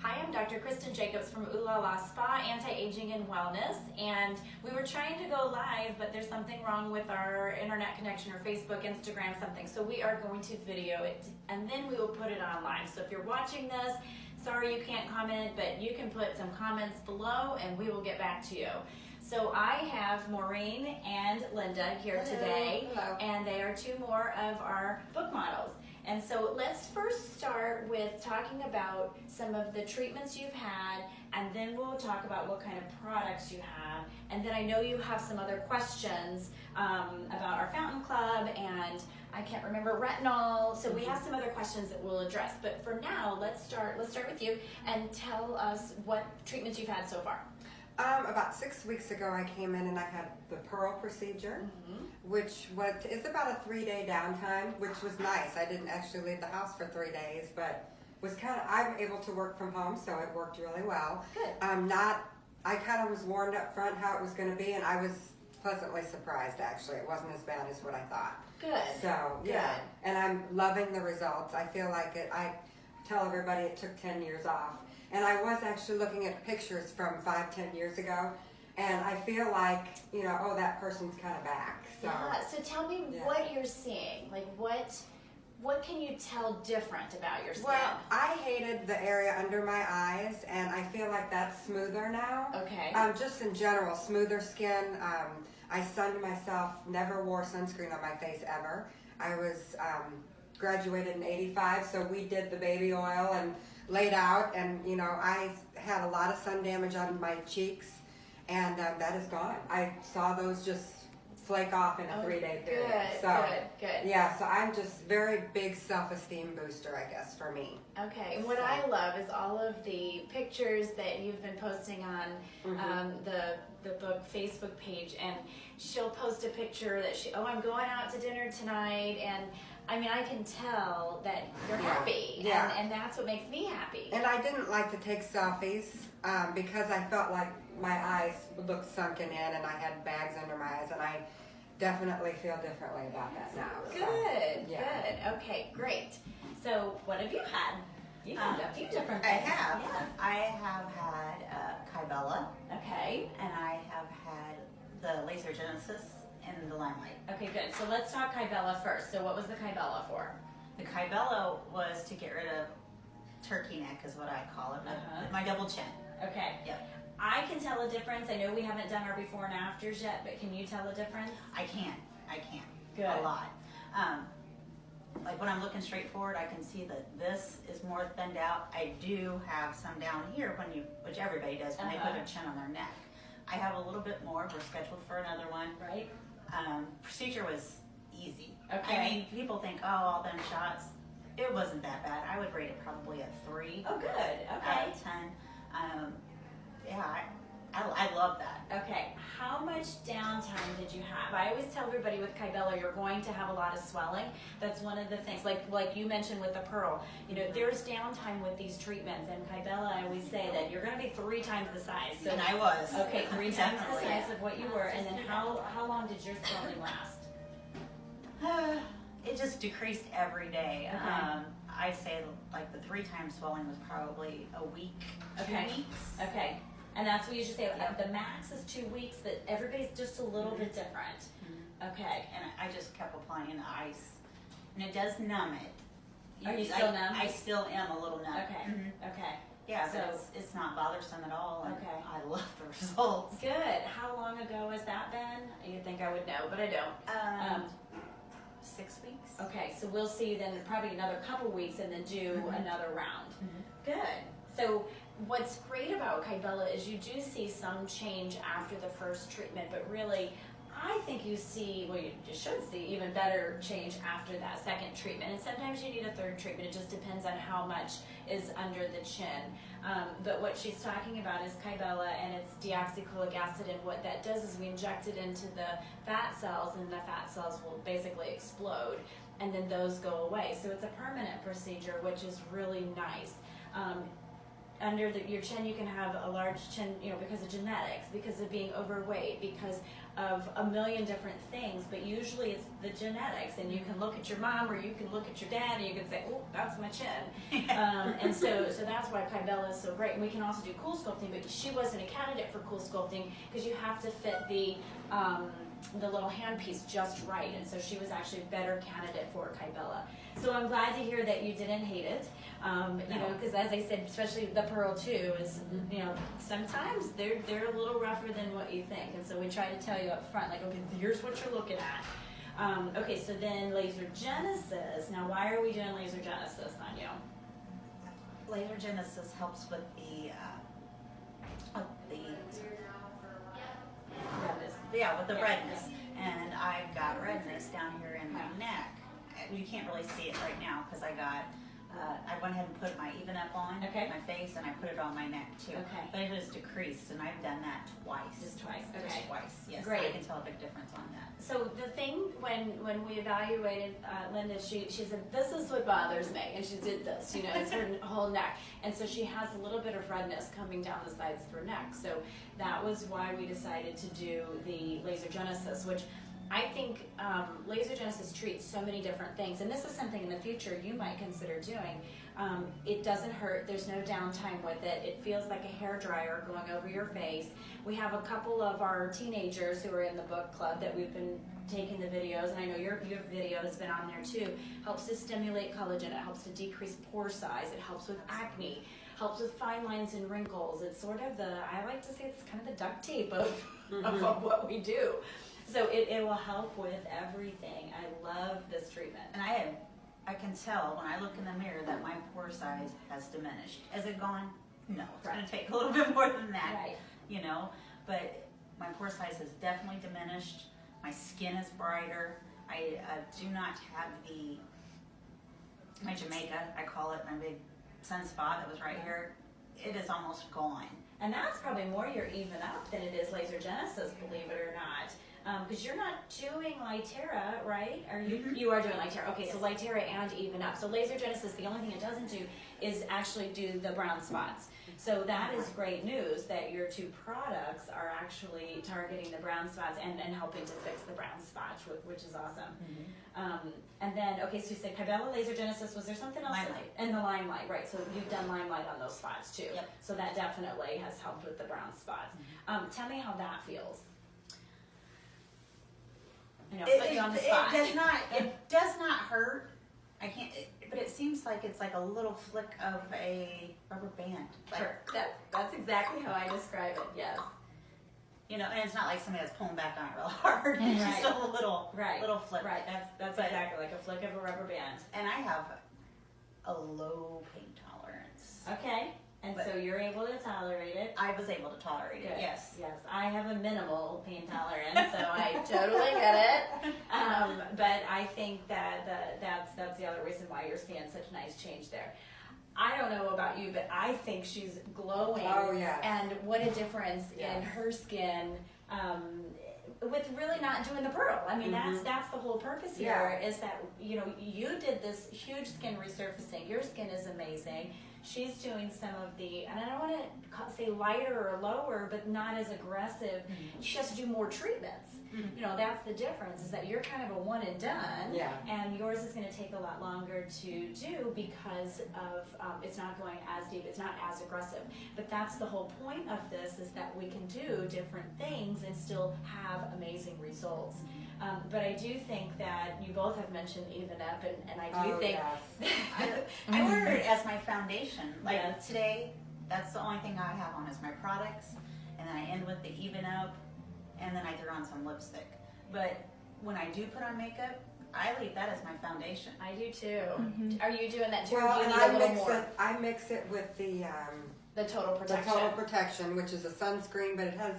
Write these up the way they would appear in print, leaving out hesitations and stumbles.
Hi, I'm Dr. Kristen Jacobs from Ooh La La Spa, Anti-Aging and Wellness, and we were trying to go live, but there's something wrong with our internet connection or Facebook, Instagram, something, so we are going to video it, and then we will put it online. So if you're watching this, sorry you can't comment, but you can put some comments below, and we will get back to you. So I have Maureen and Linda here today, and they are two more of our book models. And so let's first start with talking about some of the treatments you've had, and then we'll talk about what kind of products you have. And then I know you have some other questions about our Fountain Club, and I can't remember retinol. So we have some other questions that we'll address. But for now, let's start with you and tell us what treatments you've had so far. About 6 weeks ago, I came in and I had the pearl procedure, which is about a 3-day downtime, which was nice. I didn't actually leave the house for 3 days, but I'm able to work from home, so it worked really well. Good. I kind of was warned up front how it was going to be, and I was pleasantly surprised, actually. It wasn't as bad as what I thought. Good. So, yeah. Good. And I'm loving the results. I feel like I tell everybody it took 10 years off. And I was actually looking at pictures from 5-10 years ago, and I feel like, oh, that person's kind of back. So, yeah, so tell me what you're seeing. Like, what can you tell different about your skin? Well, I hated the area under my eyes, and I feel like that's smoother now. Okay. Just in general, smoother skin. I sunned myself, never wore sunscreen on my face ever. I was graduated in '85, so we did the baby oil and laid out, and I had a lot of sun damage on my cheeks, and that is gone. I saw those just flake off in a 3-day period. Good. Yeah, so I'm just very big self-esteem booster, I guess, for me. Okay, and what I love is all of the pictures that you've been posting on the book Facebook page, and she'll post a picture that I'm going out to dinner tonight, and I mean, I can tell that you're happy, and that's what makes me happy. And I didn't like to take selfies because I felt like my eyes looked sunken in and I had bags under my eyes, and I definitely feel differently about that now. Good. Okay, great. So what have you had? You've had a few different things. I have. Yeah. I have had Kybella, Okay. and I have had the Laser Genesis and the Limelight. Okay, good. So let's talk Kybella first. So what was the Kybella for? The Kybella was to get rid of turkey neck, is what I call it, my double chin. Okay. Yep. I can tell a difference. I know we haven't done our before and afters yet, but can you tell a difference? I can. Good. A lot. Like when I'm looking straight forward, I can see that this is more thinned out. I do have some down here which everybody does when they put their chin on their neck. I have a little bit more. We're scheduled for another one. Right. Procedure was easy. Okay. I mean, people think, all them shots. It wasn't that bad. I would rate it probably a 3. Oh, good. Okay. Out of 10. I love that. Okay. How much downtime did you have? I always tell everybody with Kybella, you're going to have a lot of swelling. That's one of the things. Like you mentioned with the pearl. There's downtime with these treatments, and Kybella, I always say that you're going to be 3 times the size. So and I was. Okay, 3 times the Definitely. size of what you were. And then how long did your swelling last? It just decreased every day. Okay. I'd say like the 3 times swelling was probably a week, 2 weeks. Okay. And that's what you should say. The max is 2 weeks, but everybody's just a little bit different. Okay. And I just kept applying the ice. And it does numb it. Are you still numb? I still am a little numb. Okay. Okay. Yeah, So- so it's not bothersome at all. And Okay. I love the results. Good. How long ago has that been? You'd think I would know, but I don't. 6 weeks. Okay, so we'll see you then in probably another couple weeks and then do another round. Good. So what's great about Kybella is you do see some change after the first treatment, but really I think you should see even better change after that second treatment. And sometimes you need a third treatment. It just depends on how much is under the chin. But what she's talking about is Kybella, and it's deoxycholic acid, and what that does is we inject it into the fat cells, and the fat cells will basically explode, and then those go away. So it's a permanent procedure, which is really nice. under your chin, you can have a large chin, you know, because of genetics, because of being overweight, because of a million different things, but usually it's the genetics, and you can look at your mom or you can look at your dad and you can say, oh, that's my chin. And so that's why Kybella is so great. And we can also do cool sculpting, but she wasn't a candidate for cool sculpting because you have to fit the little handpiece just right, and so she was actually a better candidate for Kybella. So I'm glad to hear that you didn't hate it. You know, because as I said, especially the pearl too is, you know, sometimes they're a little rougher than what you think, and so we try to tell you up front, like, okay, here's what you're looking at. Okay, so then laser genesis. Now, why are we doing laser genesis on you? Laser genesis helps with the Redness. with the redness, and I've got redness down here in my neck. You can't really see it right now because I went ahead and put my Even Up on my face, and I put it on my neck too. Okay. But it has decreased, and I've done that twice. Just twice. Just Okay. twice. Yes. Great. I can tell a big difference on that. So the thing when we evaluated Linda, she said, this is what bothers me, and she did this, you know, it's her whole neck, and so she has a little bit of redness coming down the sides of her neck. So that was why we decided to do the laser genesis, which I think laser genesis treats so many different things, and this is something in the future you might consider doing. It doesn't hurt, there's no downtime with it. It feels like a hair dryer going over your face. We have a couple of our teenagers who are in the book club that we've been taking the videos, and I know your video has been on there too. Helps to stimulate collagen, it helps to decrease pore size, it helps with acne, helps with fine lines and wrinkles. It's sort of I like to say it's kind of the duct tape of what we do. So it will help with everything. I love this treatment. And I can tell when I look in the mirror that my pore size has diminished. Has it gone? No, it's going to take a little bit more than that. Right. You know, but my pore size has definitely diminished. My skin is brighter. I do not have my Jamaica, I call it, my big sunspot that was right here. It is almost gone. And that's probably more your Even Up than it is laser genesis, believe it or not. Because you're not doing Lytera, right? Are you? Mm-hmm. You are doing Lytera. Okay, so Lytera and Even Up. So laser genesis, the only thing it doesn't do is actually do the brown spots. So that is great news that your two products are actually targeting the brown spots and helping to fix the brown spots, which is awesome. Mm-hmm. And then, okay, so you said Kybella, laser genesis. Was there something else? Limelight. And the limelight, right? So you've done limelight on those spots too. Yep. So that definitely has helped with the brown spots. Tell me how that feels. You know, put you on the spot. It does not hurt. I can't, but it seems like it's like a little flick of a rubber band. Like, Sure. That's exactly how I describe it, yes. You know, and it's not like somebody that's pulling back on it real hard. It's Right. just a little flick. Right, that's exactly like a flick of a rubber band. And I have a low pain tolerance. Okay, and so you're able to tolerate it. I was able to tolerate it, Good. yes. Yes, I have a minimal pain tolerance, so I totally get it. But I think that's the other reason why you're seeing such a nice change there. I don't know about you, but I think she's glowing. Oh, yes. And what a difference in her skin with really not doing the pearl. I mean, that's the whole purpose here, is that, you know, you did this huge skin resurfacing. Your skin is amazing. She's doing some of the, and I don't want to say lighter or lower, but not as aggressive. She has to do more treatments. You know, that's the difference, is that you're kind of a one and done, and yours is going to take a lot longer to do because of it's not going as deep, it's not as aggressive. But that's the whole point of this, is that we can do different things and still have amazing results. But I do think that you both have mentioned Even Up, and I do think I wear it as my foundation. Like today, that's the only thing I have on is my products, and then I end with the Even Up, and then I throw on some lipstick. But when I do put on makeup, I leave that as my foundation. I do too. Are you doing that too? Well, or do you and need a little more? I mix it with the Total Protection. The Total Protection, which is a sunscreen, but it has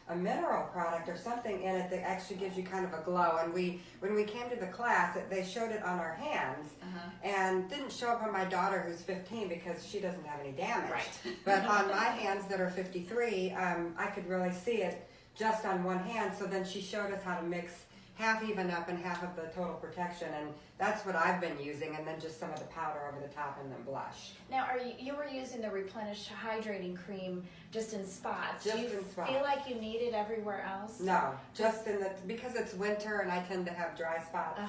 a mineral product or something in it that actually gives you kind of a glow. And when we came to the class, they showed it on our hands, and didn't show up on my daughter who's 15 because she doesn't have any damage. Right. But on my hands that are 53, I could really see it just on one hand. So then she showed us how to mix half even up and half of the total protection, and that's what I've been using, and then just some of the powder over the top and then blush. Now, you were using the Replenish Hydrating Cream just in spots. Just Do you in spots. feel like you need it everywhere else? No, just because it's winter and I tend to have dry spots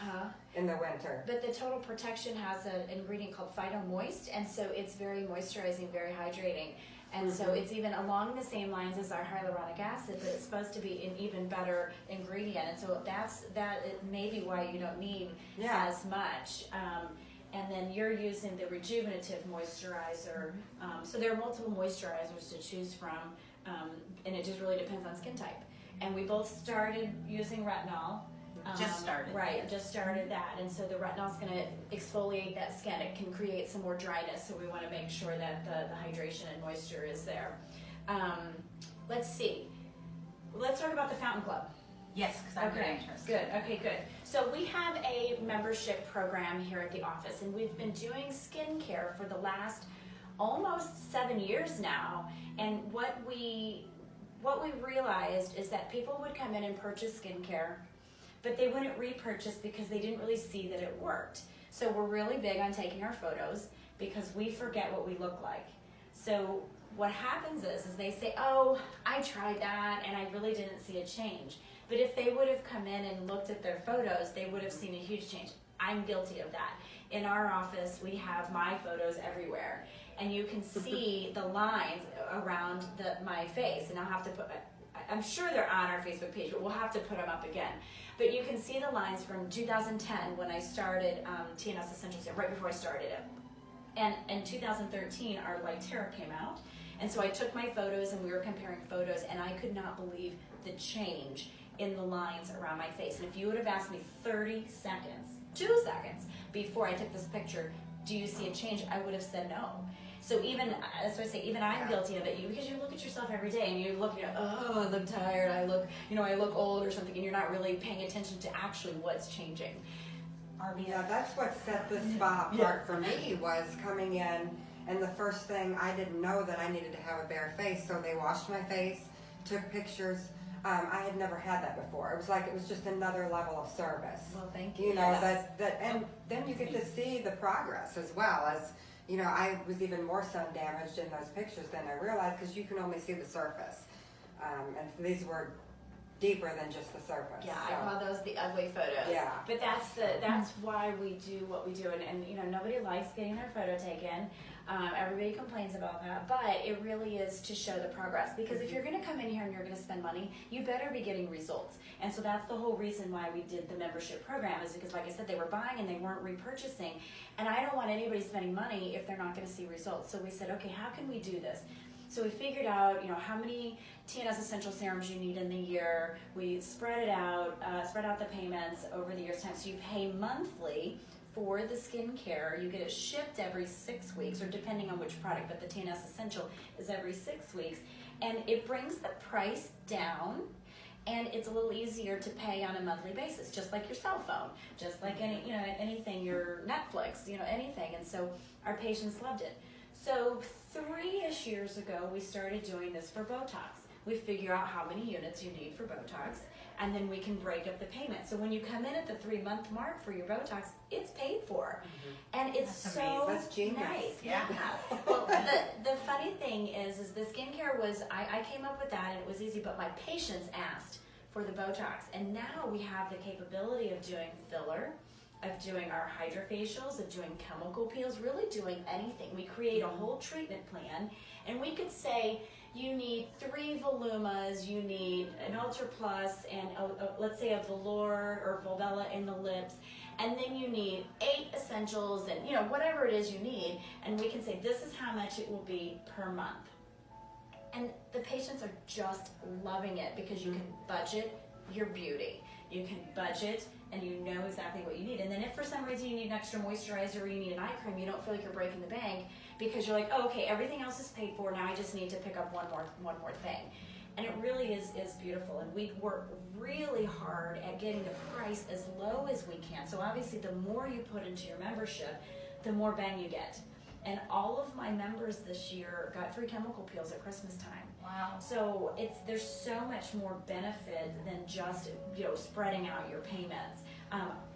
in the winter. But the Total Protection has an ingredient called Phytomoist, and so it's very moisturizing, very hydrating. And so it's even along the same lines as our hyaluronic acid, but it's supposed to be an even better ingredient. And so that may be why you don't need as much. And then you're using the rejuvenative moisturizer. So there are multiple moisturizers to choose from, and it just really depends on skin type. And we both started using retinol. Just started. Right, just started that. And so the retinol's going to exfoliate that skin. It can create some more dryness, so we want to make sure that the hydration and moisture is there. Let's see. Let's talk about the Fountain Club. Yes, because I'm very interested. Good, okay, good. So we have a membership program here at the office, and we've been doing skincare for the last almost 7 years now. And what we realized is that people would come in and purchase skincare, but they wouldn't repurchase because they didn't really see that it worked. So we're really big on taking our photos because we forget what we look like. So what happens is they say, oh, I tried that and I really didn't see a change. But if they would have come in and looked at their photos, they would have seen a huge change. I'm guilty of that. In our office, we have my photos everywhere, and you can see the lines around my face. And I'll have to put, I'm sure they're on our Facebook page, but we'll have to put them up again. But you can see the lines from 2010 when I started TNS Essentials, right before I started it. And in 2013, our Light Terror came out. And so I took my photos and we were comparing photos, and I could not believe the change in the lines around my face. And if you would have asked me 30 seconds, 2 seconds before I took this picture, do you see a change? I would have said no. So even, that's why I say, even I'm guilty of it. Because you look at yourself every day and you look, oh, I look tired, I look old or something, and you're not really paying attention to actually what's changing. Yeah, that's what set the spa apart for me, was coming in, and the first thing, I didn't know that I needed to have a bare face, so they washed my face, took pictures. I had never had that before. It was just another level of service. Well, thank you. You know, and then you get to see the progress as well as, I was even more sun damaged in those pictures than I realized, because you can only see the surface. And these were deeper than just the surface. Yeah, so. I call those the ugly photos. Yeah. But that's why we do what we do, and nobody likes getting their photo taken. Everybody complains about that, but it really is to show the progress. Because if you're going to come in here and you're going to spend money, you better be getting results. And so that's the whole reason why we did the membership program, is because, like I said, they were buying and they weren't repurchasing. And I don't want anybody spending money if they're not going to see results. So we said, okay, how can we do this? So we figured out, how many TNS Essential Serums you need in the year. We spread out the payments over the year's time. So you pay monthly for the skincare. You get it shipped every 6 weeks, or depending on which product, but the TNS Essential is every 6 weeks. And it brings the price down, and it's a little easier to pay on a monthly basis, just like your cell phone, just like anything, your Netflix, anything. And so our patients loved it. So 3-ish years ago, we started doing this for Botox. We figure out how many units you need for Botox, and then we can break up the payment. So when you come in at the 3-month mark for your Botox, it's paid for. And it's That's genius. Nice. Yeah. Well, the funny thing is the skincare was, I came up with that and it was easy, but my patients asked for the Botox. And now we have the capability of doing filler, of doing our hydrofacials, of doing chemical peels, really doing anything. We create a whole treatment plan, and we could say, you need 3 volumas, you need an Ultra Plus, and let's say a velour or Volbella in the lips, and then you need 8 essentials, and whatever it is you need, and we can say this is how much it will be per month. And the patients are just loving it, because you can budget your beauty. You can budget, and you know exactly what you need. And then if for some reason you need an extra moisturizer or you need an eye cream, you don't feel like you're breaking the bank, because you're like, oh, okay, everything else is paid for, now I just need to pick up one more thing. And it really is beautiful. And we work really hard at getting the price as low as we can. So obviously the more you put into your membership, the more bang you get. And all of my members this year got free chemical peels at Christmas time. Wow. So there's so much more benefit than just spreading out your payments.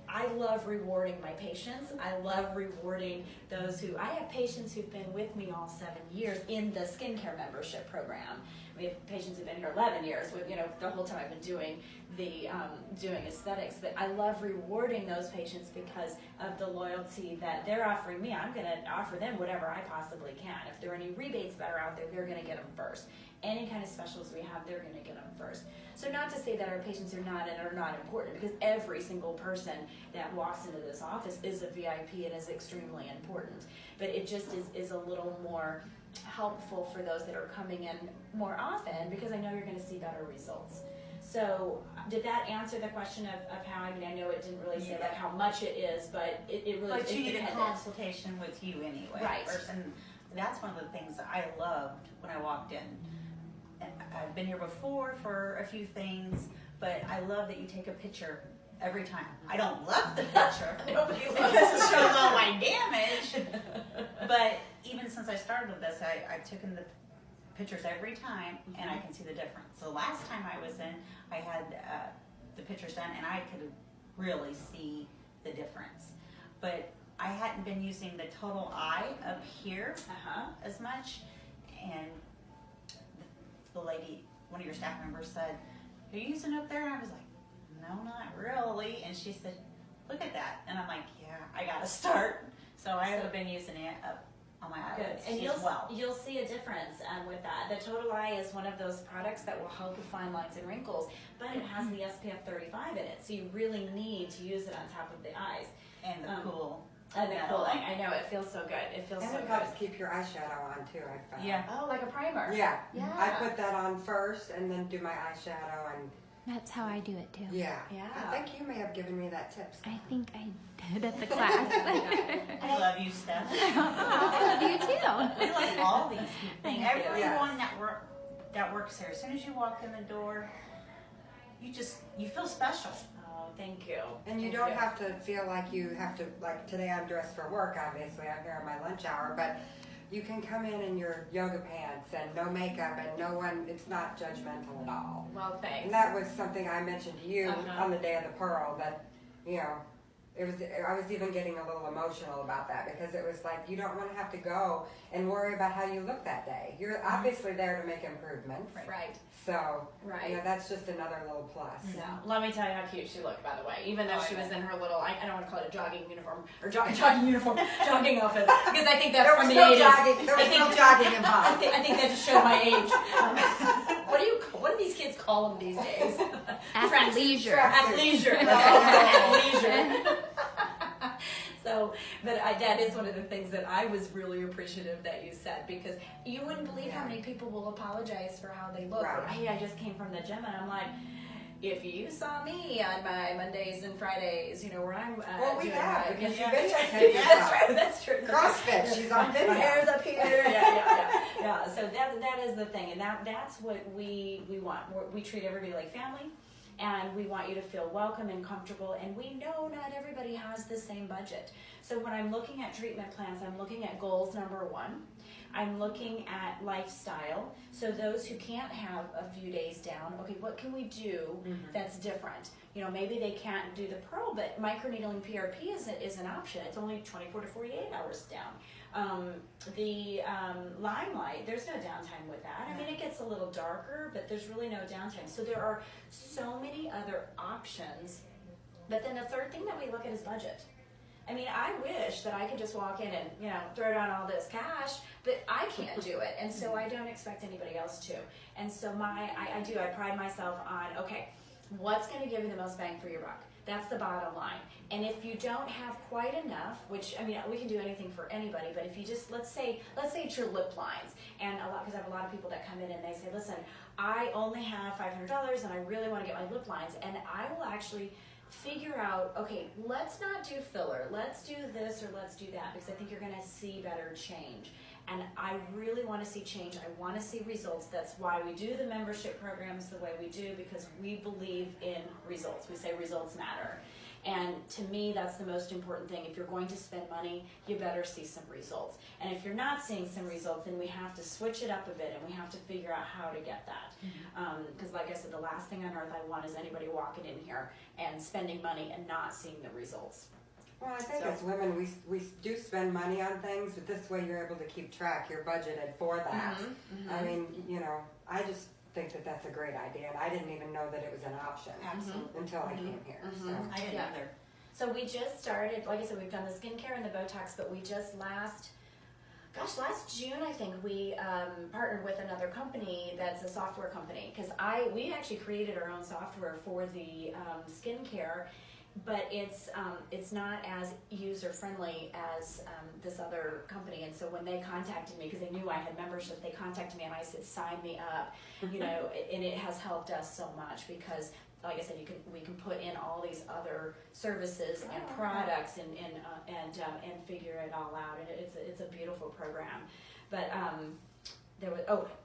I love rewarding my patients. I love rewarding those I have patients who've been with me all 7 years in the skincare membership program. We have patients who've been here 11 years with, the whole time I've been doing doing aesthetics. But I love rewarding those patients because of the loyalty that they're offering me. I'm going to offer them whatever I possibly can. If there are any rebates that are out there, they're going to get them first. Any kind of specials we have, they're going to get them first. So not to say that our patients are not important, because every single person that walks into this office is a VIP and is extremely important. But it just is a little more helpful for those that are coming in more often, because I know you're going to see better results. So did that answer the question of how, I know it didn't really say like how much it is, but it really But is you need a dependent. consultation with you anyway. Right. First, and that's one of the things that I loved when I walked in. And I've been here before for a few things, but I love that you take a picture every time. I don't love the picture Nobody because loves it shows all my damage. But even since I started with this, I've taken the pictures every time, and I can see the difference. So last time I was in, I had the pictures done, and I could really see the difference. But I hadn't been using the total eye up here as much, and the lady, one of your staff members said, "Are you using it up there?" And I was like, "No, not really." And she said, "Look at that." And I'm like, "Yeah, I gotta start." So I have been using it up on my eyelids And as well. you'll see a difference with that. The Total Eye is one of those products that will help with fine lines and wrinkles, but it has the SPF 35 in it, so you really need to use it on top of the eyes. And the cool. And the cooling, I know, it feels so good. It feels And so it good. helps keep your eyeshadow on too, I found. Yeah. Oh, like a primer. Yeah. Yeah. I put that on first and then do my eyeshadow and That's how I do it too. yeah. Yeah. I think you may have given me that tip. I think I did at the class. I love you, Steph. I love you too. I like all these people. Thank you. Everyone that works here. As soon as you walk in the door, you feel special. Oh, thank you. And you Thank don't have to feel like you have to, like today I'm dressed for work, obviously, I'm here on my lunch hour, but you can come in your yoga pants and no makeup and no one, it's not judgmental at all. Well, thanks. And that was something I mentioned to you on the day of the Pearl, that, I was even getting a little emotional about that, because it was like, you don't want to have to go and worry about how you look that day. You're obviously there to make improvements. Right. So, Right. that's just another little plus. No. Let me tell you how cute she looked, by the way. Even though she was in her little, I don't want to call it a jogging uniform, or jogging outfit, because I think that's There from was the no 80s. jogging. There was no jogging involved. I think that just showed my age. What do these kids call them these days? Athleisure. Athleisure. Athleisure. So, but that is one of the things that I was really appreciative that you said, because you wouldn't believe how many people will apologize for how they look. Right. Or, hey, I just came from the gym, and I'm like, if you saw me on my Mondays and Fridays, where I'm Well, we doing have, my, because yeah. you videotaped yourself. That's true. CrossFit, she's on video. My hair's up here. Yeah. So that is the thing, and that's what we want. We treat everybody like family, and we want you to feel welcome and comfortable. And we know not everybody has the same budget. So when I'm looking at treatment plans, I'm looking at goals number 1. I'm looking at lifestyle. So those who can't have a few days down, okay, what can we do that's different? Maybe they can't do the Pearl, but microneedling PRP is an option. It's only 24 to 48 hours down. The Limelight, there's no downtime with that. I mean, it gets a little darker, but there's really no downtime. So there are so many other options. But then the third thing that we look at is budget. I mean, I wish that I could just walk in and, throw down all this cash, but I can't do it. And so I don't expect anybody else to. And so I pride myself on, okay, what's going to give you the most bang for your buck? That's the bottom line. And if you don't have quite enough, which, we can do anything for anybody, but if you just, let's say it's your lip lines, and because I have a lot of people that come in and they say, listen, I only have $500 and I really want to get my lip lines, and I will actually figure out, okay, let's not do filler, let's do this or let's do that, because I think you're going to see better change. And I really want to see change. I want to see results. That's why we do the membership programs the way we do, because we believe in results. We say results matter. And to me, that's the most important thing. If you're going to spend money, you better see some results. And if you're not seeing some results, then we have to switch it up a bit, and we have to figure out how to get that. Because like I said, the last thing on earth I want is anybody walking in here and spending money and not seeing the results. Well, I think as women, we do spend money on things, but this way you're able to keep track. You're budgeted for that. I mean, you know, I just think that that's a great idea, and I didn't even know that it was an option until I came here. So. I didn't either. So we just started, like I said, we've done the skincare and the Botox, but we just last June, I think, we partnered with another company that's a software company, because we actually created our own software for the skincare, but it's not as user friendly as this other company. And so when they contacted me, because they knew I had membership, they contacted me and I said, sign me up, you know, and it has helped us so much because, like I said, we can put in all these other services and products and figure it all out, and it's a beautiful program. But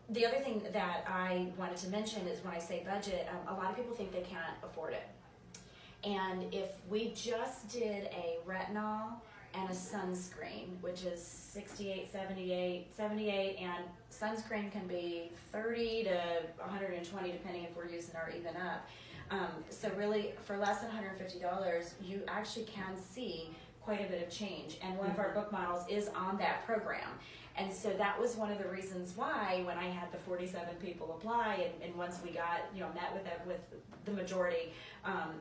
the other thing that I wanted to mention is when I say budget, a lot of people think they can't afford it. And if we just did a retinol and a sunscreen, which is $68, $78, and sunscreen can be $30 to $120 depending if we're using our even up. So really, for less than $150, you actually can see quite a bit of change. And one of our book models is on that program. And so that was one of the reasons why, when I had the 47 people apply, and once we got, met with the majority,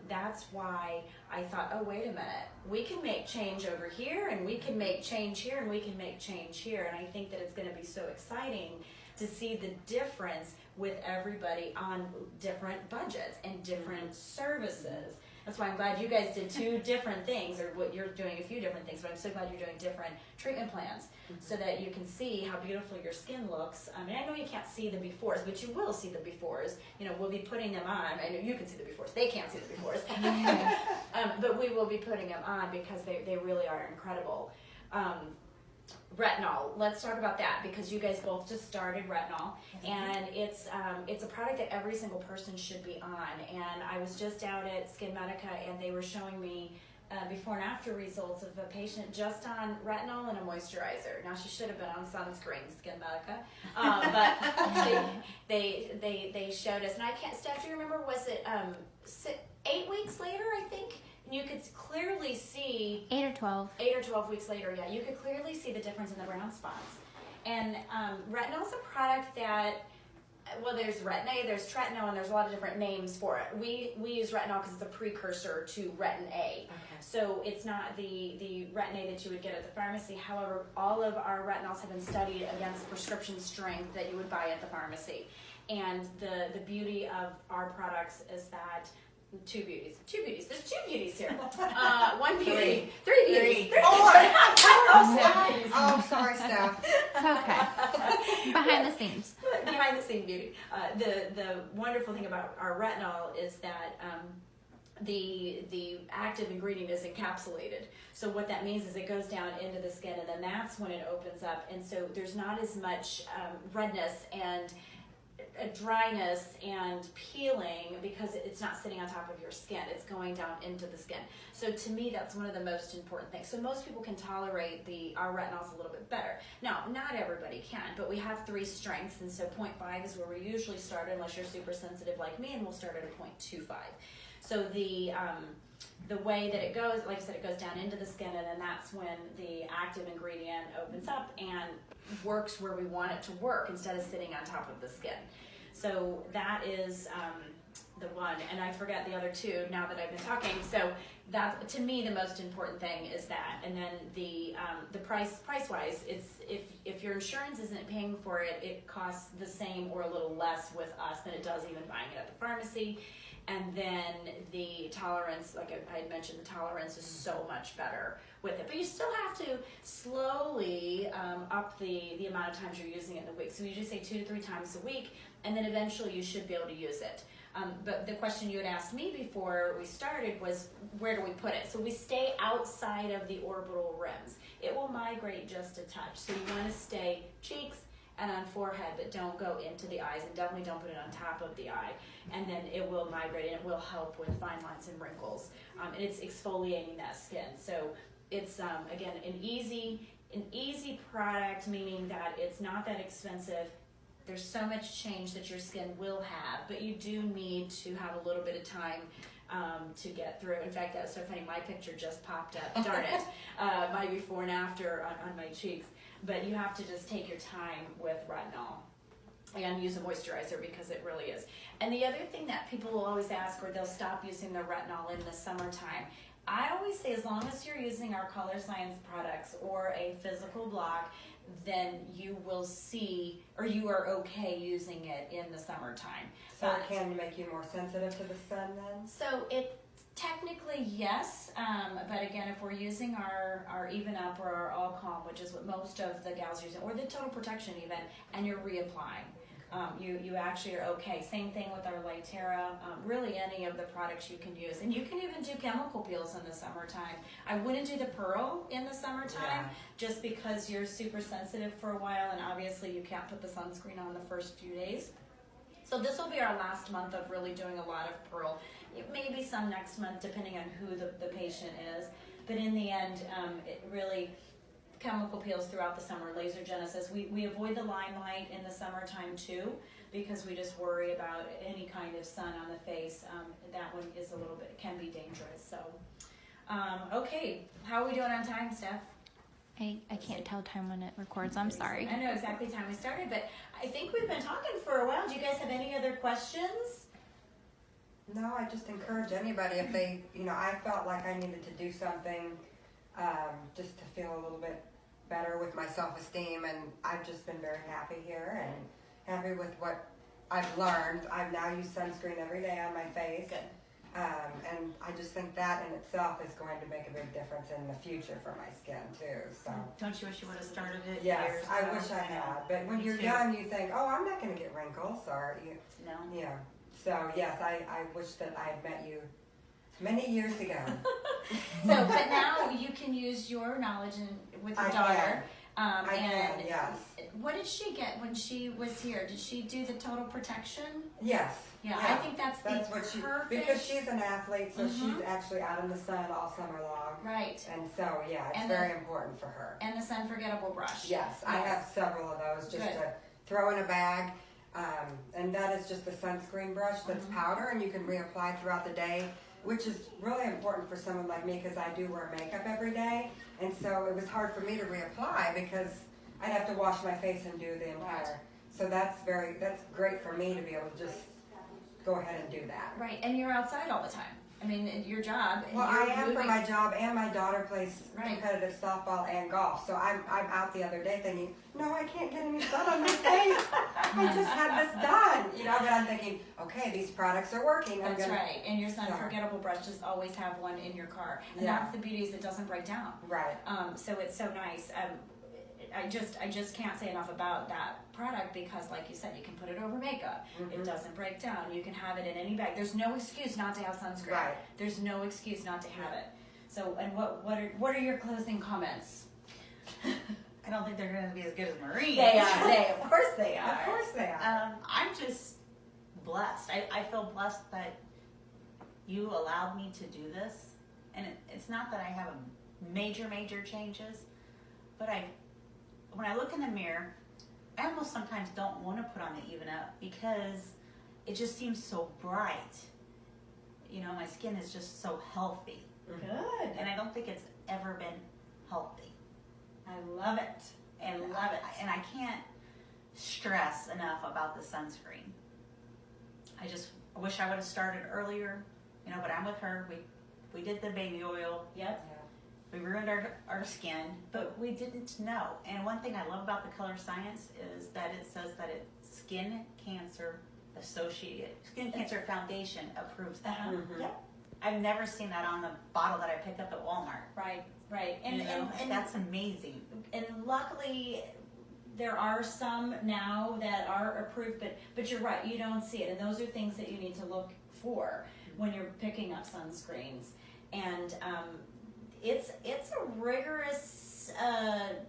that's why I thought, oh, wait a minute, we can make change over here, and we can make change here, and we can make change here. And I think that it's going to be so exciting to see the difference with everybody on different budgets and different services. That's why I'm glad you guys did two different things, or what you're doing a few different things, but I'm so glad you're doing different treatment plans so that you can see how beautiful your skin looks. I mean, I know you can't see the befores, but you will see the befores. We'll be putting them on. I know you can see the befores. They can't see the befores. But we will be putting them on because they really are incredible. Retinol. Let's talk about that, because you guys both just started retinol, and it's a product that every single person should be on. And I was just out at Skin Medica, and they were showing me before and after results of a patient just on retinol and a moisturizer. Now, she should have been on sunscreen, Skin Medica, but they showed us, and I can't. Steph, do you remember? Was it 8 weeks later? I think. You could clearly see 8 or 12. 8 or 12 weeks later, yeah, you could clearly see the difference in the brown spots. And retinol is a product that, well, there's Retin-A, there's Tretinoin, and there's a lot of different names for it. We use retinol because it's a precursor to Retin-A. Okay. So it's not the Retin-A that you would get at the pharmacy. However, all of our retinols have been studied against prescription strength that you would buy at the pharmacy. And the beauty of our products is that two beauties. There's two beauties here. One beauty. Three beauties. Oh, sorry, Steph. It's okay. Behind the scenes. Behind the scene beauty. The wonderful thing about our retinol is that the active ingredient is encapsulated. So what that means is it goes down into the skin, and then that's when it opens up. And so there's not as much redness and dryness and peeling because it's not sitting on top of your skin. It's going down into the skin. So to me, that's one of the most important things. So most people can tolerate our retinols a little bit better. Now, not everybody can, but we have 3 strengths, and so 0.5 is where we usually start unless you're super sensitive like me, and we'll start at a 0.25. So the way that it goes, like I said, it goes down into the skin, and then that's when the active ingredient opens up and works where we want it to work instead of sitting on top of the skin. So that is the one, and I forgot the other 2 now that I've been talking. So that, to me, the most important thing is that. And then the price-wise, it's if your insurance isn't paying for it, it costs the same or a little less with us than it does even buying it at the pharmacy. And then the tolerance, like I had mentioned, the tolerance is so much better with it. But you still have to slowly up the amount of times you're using it in the week. So we usually say 2 to 3 times a week, and then eventually you should be able to use it. But the question you had asked me before we started was, where do we put it? So we stay outside of the orbital rims. It will migrate just a touch. So you want to stay cheeks, and on forehead, but don't go into the eyes, and definitely don't put it on top of the eye. And then it will migrate, and it will help with fine lines and wrinkles. And it's exfoliating that skin. So it's, again, an easy product, meaning that it's not that expensive. There's so much change that your skin will have, but you do need to have a little bit of time to get through. In fact, that was so funny. My picture just popped up. Darn it. My before and after on my cheeks. But you have to just take your time with retinol and use a moisturizer, because it really is. And the other thing that people will always ask, or they'll stop using the retinol in the summertime, I always say, as long as you're using our Color Science products or a physical block, then you will see, or you are okay using it in the summertime. So it can make you more sensitive to the sun then? So it technically, yes, but again, if we're using our Even Up or our All Calm, which is what most of the gals are using, or the Total Protection even, and you're reapplying, you actually are okay. Same thing with our Lightera, really any of the products you can use. And you can even do chemical peels in the summertime. I wouldn't do the pearl in the summertime, just because you're super sensitive for a while, and obviously you can't put the sunscreen on the first few days. So this will be our last month of really doing a lot of pearl. Maybe some next month, depending on who the patient is. But in the end, it really, chemical peels throughout the summer, laser genesis. We avoid the limelight in the summertime too, because we just worry about any kind of sun on the face. That one is a little bit, can be dangerous. So, okay, how are we doing on time, Steph? I can't tell time when it records. I'm sorry. I know exactly time we started, but I think we've been talking for a while. Do you guys have any other questions? No, I just encourage anybody, if they, I felt like I needed to do something just to feel a little bit better with my self-esteem, and I've just been very happy here and happy with what I've learned. I've now used sunscreen every day on my face. Good. And I just think that in itself is going to make a big difference in the future for my skin too. So Don't you wish you would have started it? yes, years I ago? wish I had. But when Me you're too. young, you think, oh, I'm not going to get wrinkles, or No. yeah. So yes, I wish that I had met you many years ago. So, but now you can use your knowledge with your I daughter. I can, and yes. What did she get when she was here? Did she do the Total Protection? Yes. Yeah, I think that's what she, perfect. because she's an athlete, so she's actually out in the sun all summer long. Right. And so, yeah, it's And very important for her. And the Sunforgettable brush. Yes, I have several of those just Good. to throw in a bag. And that is just the sunscreen brush that's powder, and you can reapply throughout the day, which is really important for someone like me, because I do wear makeup every day. And so it was hard for me to reapply because I'd have to wash my face and do the entire. So that's great for me to be able to just go ahead and do that. Right, and you're outside all the time. I mean, in your job. Well, you're I am for moving- my job, and my daughter plays Right. competitive softball and golf. So I'm out the other day thinking, no, I can't get any sun on my face. I just had this done, But I'm thinking, okay, these products are working. That's right, and your Sorry. Sunforgettable brush, just always have one in your car. And Yeah. that's the beauty, is it doesn't break down. Right. So it's so nice. I just can't say enough about that product, because like you said, you can put it over makeup. It doesn't break down. You can have it in any bag. There's no excuse not to have sunscreen. Right. There's no excuse not to have it. So, and what are your closing comments? I don't think they're going to be as good as Maureen. Of course they are. Of course they are. I'm just blessed. I feel blessed that you allowed me to do this. And it's not that I have major changes, but when I look in the mirror, I almost sometimes don't want to put on the Even Up, because it just seems so bright. My skin is just so healthy. Good. And I don't think it's ever been healthy. I love it. I love it. And I can't stress enough about the sunscreen. I wish I would have started earlier, but I'm with her. We did the baby oil. Yep. We ruined our skin, but we didn't know. And one thing I love about the Color Science is that it says that it's Skin Cancer Foundation approves that. Yep. I've never seen that on the bottle that I picked up at Walmart. Right. And that's amazing. And luckily, there are some now that are approved, but you're right, you don't see it. And those are things that you need to look for when you're picking up sunscreens. And it's a rigorous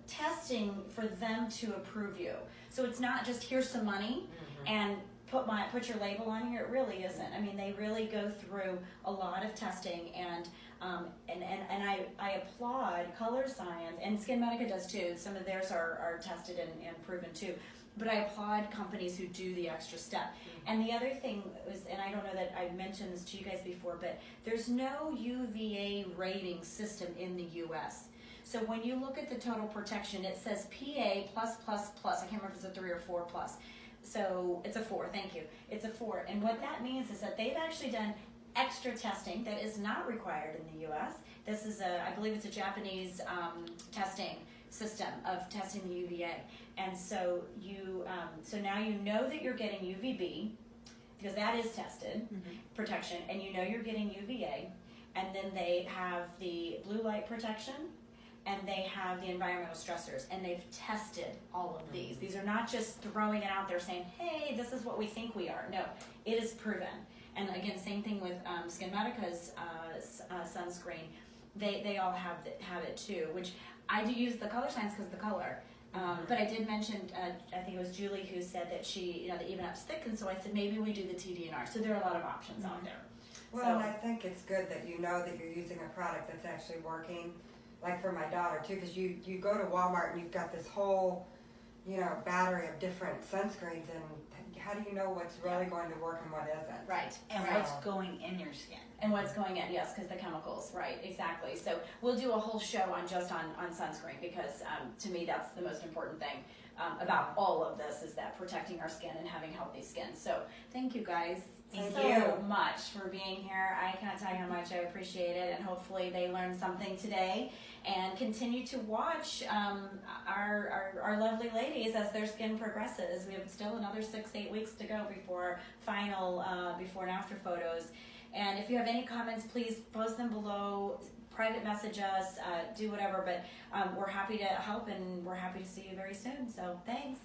testing for them to approve you. So it's not just here's some money and put your label on here. It really isn't. I mean, they really go through a lot of testing, and I applaud Color Science, and SkinMedica does too. Some of theirs are tested and proven too. But I applaud companies who do the extra step. And the other thing was, and I don't know that I've mentioned this to you guys before, but there's no UVA rating system in the U.S. So when you look at the total protection, it says PA+++. I can't remember if it's a 3 or 4 plus. So it's a 4, thank you. It's a 4. And what that means is that they've actually done extra testing that is not required in the U.S. This is I believe it's a Japanese testing system of testing the UVA. And so so now you know that you're getting UVB, because that is tested protection, and you know you're getting UVA, and then they have the blue light protection, and they have the environmental stressors, and they've tested all of these. These are not just throwing it out there saying, hey, this is what we think we are. No, it is proven. And again, same thing with SkinMedica's sunscreen. They all have it too, which I do use the Color Science because of the color. But I did mention, I think it was Julie who said that she, the Even Up's thick, and so I said maybe we do the TDNR. So there are a lot of options out there. Well, and I think it's good that you know that you're using a product that's actually working, like for my daughter too, because you go to Walmart and you've got this whole, battery of different sunscreens, and how do you know what's really going to work and what isn't? Right. And what's going in your skin. And what's going in, yes, because the chemicals, right, exactly. So we'll do a whole show on sunscreen, because to me that's the most important thing about all of this, is that protecting our skin and having healthy skin. So thank you guys so much for being here. I cannot tell you how much I appreciate it, and hopefully they learned something today, and continue to watch our lovely ladies as their skin progresses. We have still another 6-8 weeks to go before final before and after photos. And if you have any comments, please post them below, private message us, do whatever, but we're happy to help, and we're happy to see you very soon. So thanks.